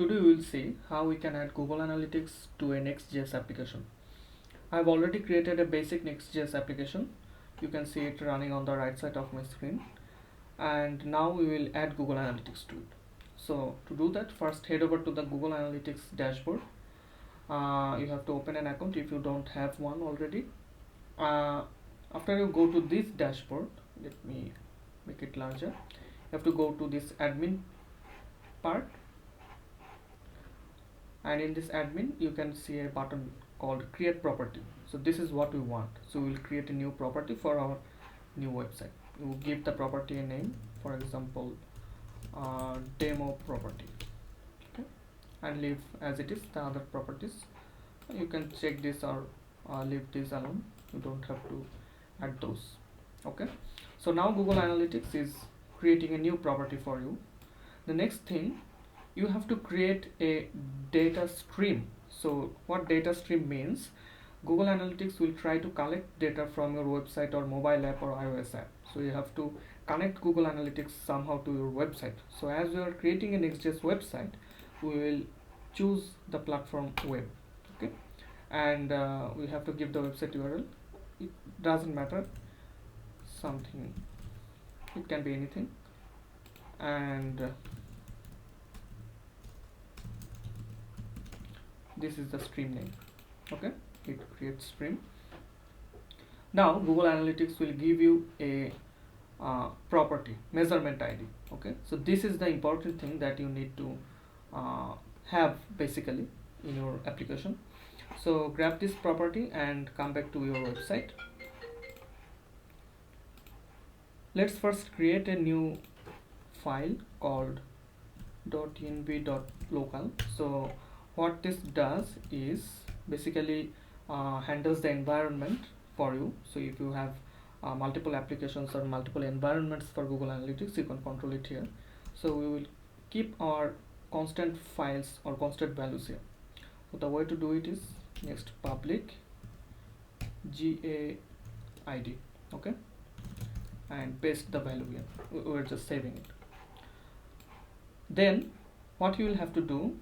Today we will see how we can add Google Analytics to a Next.js application. I have already created a basic Next.js application. You can see it running on the right side of my screen. And now we will add Google Analytics to it. So to do that, first head over to the Google Analytics dashboard. You have to open an account if you don't have one already. After you go to this dashboard, let me make it larger. You have to go to this admin part, and in this admin you can see a button called create property. So this is what we want. So we will create a new property for our new website. We will give the property a name, for example demo property, okay, and leave as it is the other properties. You can check this or leave this alone. You don't have to add those. Okay, so now Google Analytics is creating a new property for you. The next thing, you have to create a data stream. So what data stream means, Google Analytics will try to collect data from your website or mobile app or iOS app. So you have to connect Google Analytics somehow to your website. So as we are creating a Next.js website, we will choose the platform web, okay, and we have to give the website URL. It doesn't matter, something, it can be anything, and this is the stream name. Okay, it creates stream. Now Google Analytics will give you a property measurement ID. Okay, so this is the important thing that you need to have basically in your application. So grab this property and come back to your website. Let's first create a new file called .env.local. So what this does is basically handles the environment for you. So if you have multiple applications or multiple environments for Google Analytics, you can control it here. So we will keep our constant files or constant values here. So the way to do it is next public GAID, okay, and paste the value here. We're just saving it. Then what you will have to do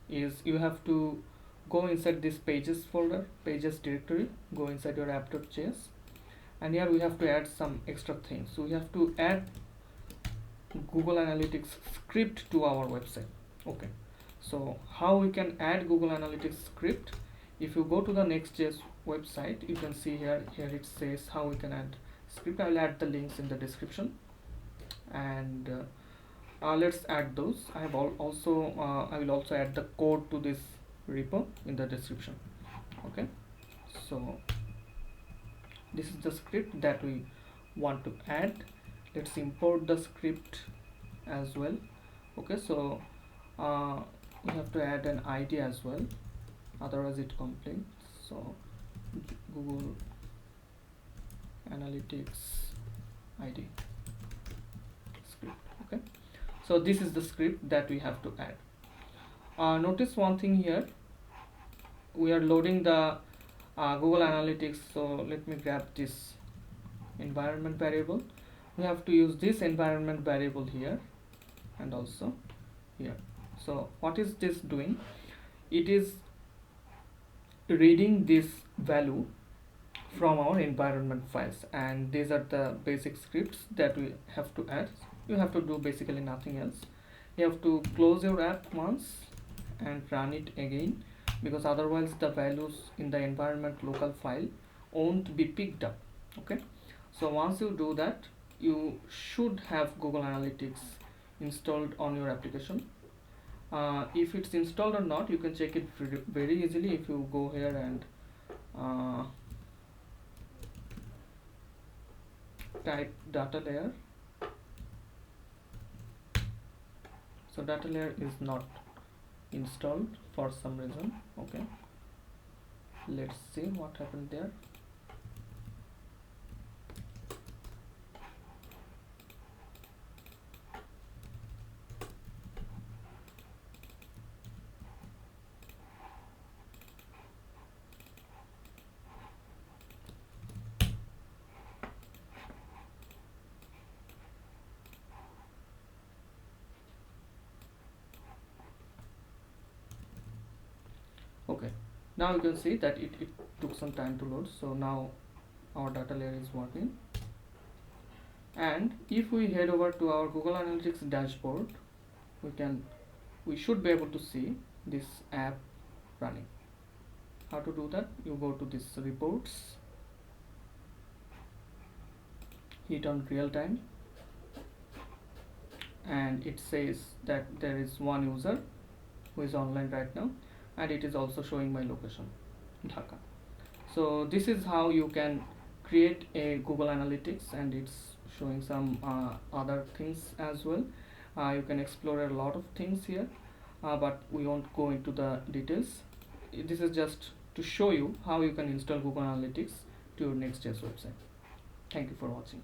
is you have to go inside this pages folder, pages directory, go inside your app.js, and here we have to add some extra things. So we have to add Google Analytics script to our website. Okay, so how we can add Google Analytics script? If you go to the Next.js website, you can see here it says how we can add script. I will add the links in the description, and let's add those. I will also add the code to this repo in the description. Okay, so this is the script that we want to add. Let's import the script as well. Okay, so we have to add an ID as well, otherwise it complains. So Google Analytics ID script. Okay, so this is the script that we have to add. Notice one thing here, we are loading the Google Analytics. So let me grab this environment variable. We have to use this environment variable here and also here. So what is this doing? It is reading this value from our environment files, and these are the basic scripts that we have to add. You have to do basically nothing else. You have to close your app once and run it again, because otherwise the values in the environment local file won't be picked up. Okay, so once you do that, you should have Google Analytics installed on your application. If it's installed or not, you can check it very easily if you go here and type data layer. So data layer is not installed for some reason. Okay, let's see what happened there. Okay, now you can see that it took some time to load. So now our data layer is working, and if we head over to our Google Analytics dashboard, we should be able to see this app running. How to do that? You go to this reports, hit on real time, and it says that there is one user who is online right now, and it is also showing my location, Dhaka. So this is how you can create a Google Analytics, and it's showing some other things as well. You can explore a lot of things here, but we won't go into the details. This is just to show you how you can install Google Analytics to your Next.js website. Thank you for watching.